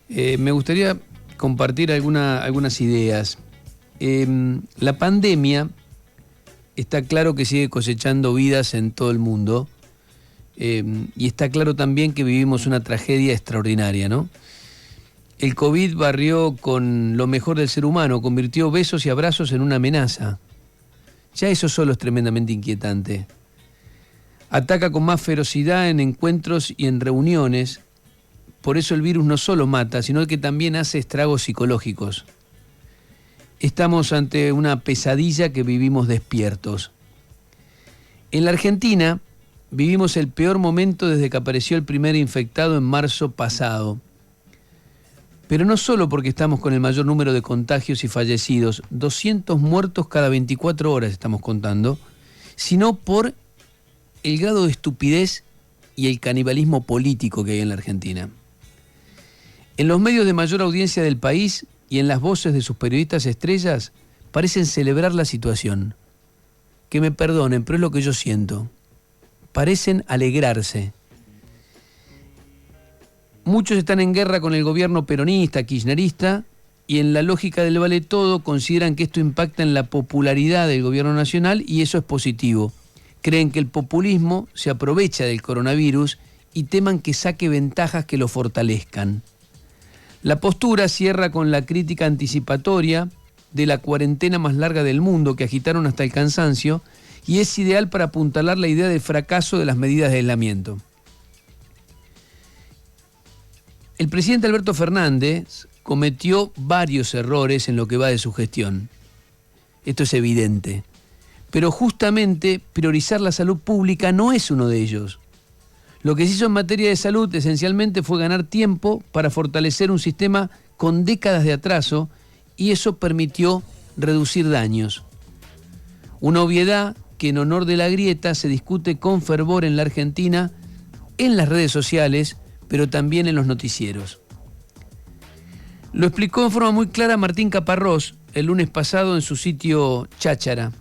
Me gustaría compartir algunas ideas. La pandemia está claro que sigue cosechando vidas en todo el mundo, y está claro también que vivimos una tragedia extraordinaria, ¿no? El COVID barrió con lo mejor del ser humano, convirtió besos y abrazos en una amenaza. Ya eso solo es tremendamente inquietante. Ataca con más ferocidad en encuentros y en reuniones. Por eso el virus no solo mata, sino que también hace estragos psicológicos. Estamos ante una pesadilla que vivimos despiertos. En la Argentina vivimos el peor momento desde que apareció el primer infectado en marzo pasado. Pero no solo porque estamos con el mayor número de contagios y fallecidos, 200 muertos cada 24 horas estamos contando, sino por el grado de estupidez y el canibalismo político que hay en la Argentina. En los medios de mayor audiencia del país y en las voces de sus periodistas estrellas parecen celebrar la situación. Que me perdonen, pero es lo que yo siento. Parecen alegrarse. Muchos están en guerra con el gobierno peronista, kirchnerista, y en la lógica del vale todo consideran que esto impacta en la popularidad del gobierno nacional y eso es positivo. Creen que el populismo se aprovecha del coronavirus y teman que saque ventajas que lo fortalezcan. La postura cierra con la crítica anticipatoria de la cuarentena más larga del mundo que agitaron hasta el cansancio y es ideal para apuntalar la idea del fracaso de las medidas de aislamiento. El presidente Alberto Fernández cometió varios errores en lo que va de su gestión. Esto es evidente. Pero justamente priorizar la salud pública no es uno de ellos. Lo que se hizo en materia de salud esencialmente fue ganar tiempo para fortalecer un sistema con décadas de atraso y eso permitió reducir daños. Una obviedad que en honor de la grieta se discute con fervor en la Argentina, en las redes sociales, pero también en los noticieros. Lo explicó en forma muy clara Martín Caparrós el lunes pasado en su sitio Cháchara.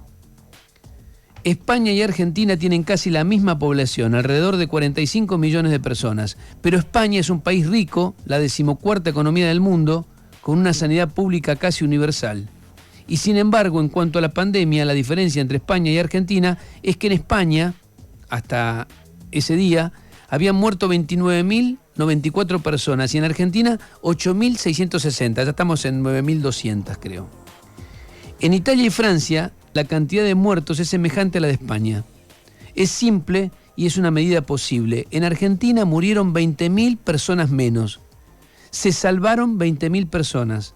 España y Argentina tienen casi la misma población, alrededor de 45 millones de personas, pero España es un país rico, la 14ª economía del mundo, con una sanidad pública casi universal. Y sin embargo, en cuanto a la pandemia, la diferencia entre España y Argentina es que en España, hasta ese día, habían muerto 29.094 personas y en Argentina 8.660, ya estamos en 9.200 creo. En Italia y Francia la cantidad de muertos es semejante a la de España. Es simple y es una medida posible. En Argentina murieron 20.000 personas menos. Se salvaron 20.000 personas.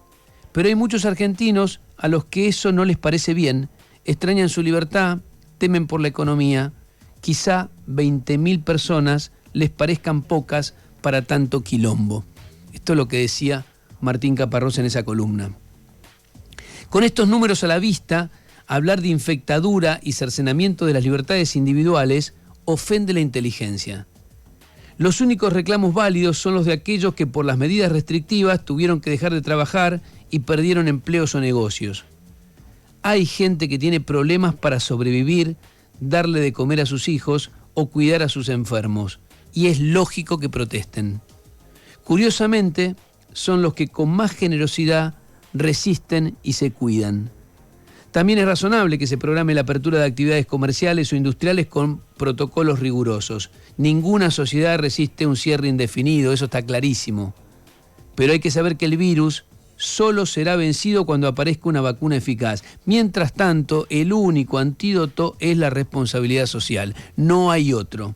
Pero hay muchos argentinos a los que eso no les parece bien, extrañan su libertad, temen por la economía. Quizá 20.000 personas les parezcan pocas para tanto quilombo. Esto es lo que decía Martín Caparrós en esa columna. Con estos números a la vista, hablar de infectadura y cercenamiento de las libertades individuales ofende la inteligencia. Los únicos reclamos válidos son los de aquellos que por las medidas restrictivas tuvieron que dejar de trabajar y perdieron empleos o negocios. Hay gente que tiene problemas para sobrevivir, darle de comer a sus hijos o cuidar a sus enfermos, y es lógico que protesten. Curiosamente, son los que con más generosidad resisten y se cuidan. También es razonable que se programe la apertura de actividades comerciales o industriales con protocolos rigurosos. Ninguna sociedad resiste un cierre indefinido, eso está clarísimo. Pero hay que saber que el virus solo será vencido cuando aparezca una vacuna eficaz. Mientras tanto, el único antídoto es la responsabilidad social. No hay otro.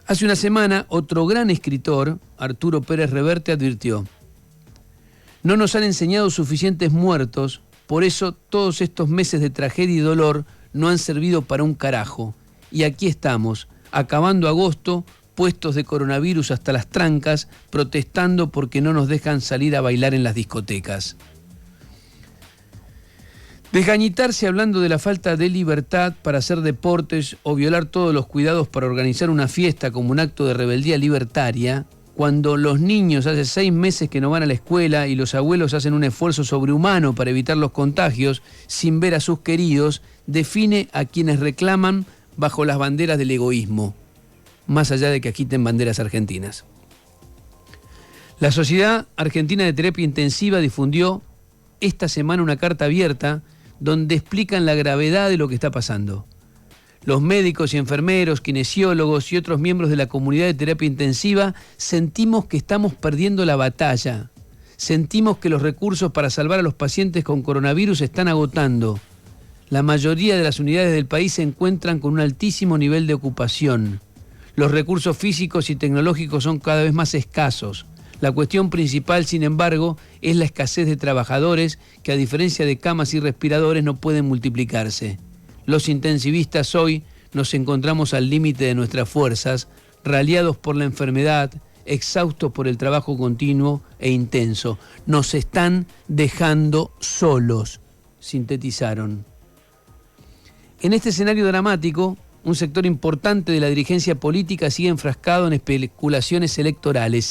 Hace una semana, otro gran escritor, Arturo Pérez Reverte, advirtió: no nos han enseñado suficientes muertos, por eso todos estos meses de tragedia y dolor no han servido para un carajo. Y aquí estamos, acabando agosto, puestos de coronavirus hasta las trancas, protestando porque no nos dejan salir a bailar en las discotecas. Desgañitarse hablando de la falta de libertad para hacer deportes o violar todos los cuidados para organizar una fiesta como un acto de rebeldía libertaria, cuando los niños hace 6 meses que no van a la escuela y los abuelos hacen un esfuerzo sobrehumano para evitar los contagios sin ver a sus queridos, define a quienes reclaman bajo las banderas del egoísmo, más allá de que agiten banderas argentinas. La Sociedad Argentina de Terapia Intensiva difundió esta semana una carta abierta donde explican la gravedad de lo que está pasando. Los médicos y enfermeros, kinesiólogos y otros miembros de la comunidad de terapia intensiva sentimos que estamos perdiendo la batalla. Sentimos que los recursos para salvar a los pacientes con coronavirus se están agotando. La mayoría de las unidades del país se encuentran con un altísimo nivel de ocupación. Los recursos físicos y tecnológicos son cada vez más escasos. La cuestión principal, sin embargo, es la escasez de trabajadores que, a diferencia de camas y respiradores, no pueden multiplicarse. Los intensivistas hoy nos encontramos al límite de nuestras fuerzas, raliados por la enfermedad, exhaustos por el trabajo continuo e intenso. Nos están dejando solos, sintetizaron. En este escenario dramático, un sector importante de la dirigencia política sigue enfrascado en especulaciones electorales.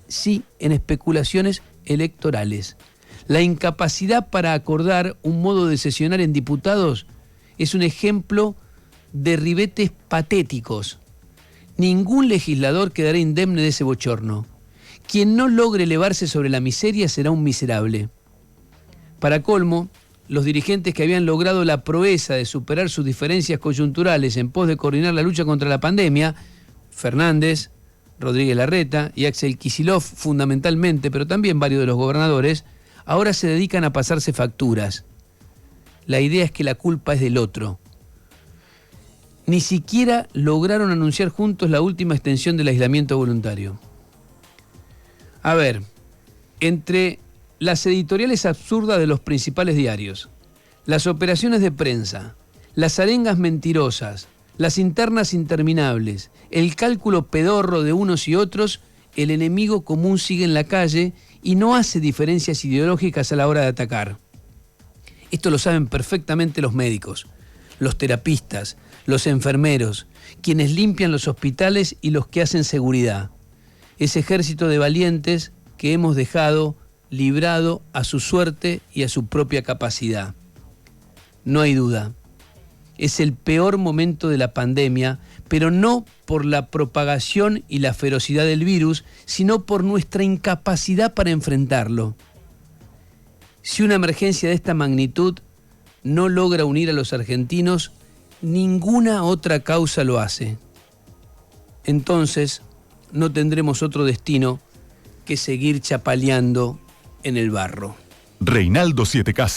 Sí, en especulaciones electorales. La incapacidad para acordar un modo de sesionar en diputados es un ejemplo de ribetes patéticos. Ningún legislador quedará indemne de ese bochorno. Quien no logre elevarse sobre la miseria será un miserable. Para colmo, los dirigentes que habían logrado la proeza de superar sus diferencias coyunturales en pos de coordinar la lucha contra la pandemia, Fernández, Rodríguez Larreta y Axel Kicillof fundamentalmente, pero también varios de los gobernadores, ahora se dedican a pasarse facturas. La idea es que la culpa es del otro. Ni siquiera lograron anunciar juntos la última extensión del aislamiento voluntario. A ver, entre las editoriales absurdas de los principales diarios, las operaciones de prensa, las arengas mentirosas, las internas interminables, el cálculo pedorro de unos y otros, el enemigo común sigue en la calle y no hace diferencias ideológicas a la hora de atacar. Esto lo saben perfectamente los médicos, los terapistas, los enfermeros, quienes limpian los hospitales y los que hacen seguridad. Ese ejército de valientes que hemos dejado librado a su suerte y a su propia capacidad. No hay duda, es el peor momento de la pandemia, pero no por la propagación y la ferocidad del virus, sino por nuestra incapacidad para enfrentarlo. Si una emergencia de esta magnitud no logra unir a los argentinos, ninguna otra causa lo hace. Entonces, no tendremos otro destino que seguir chapaleando en el barro. Reinaldo 7K.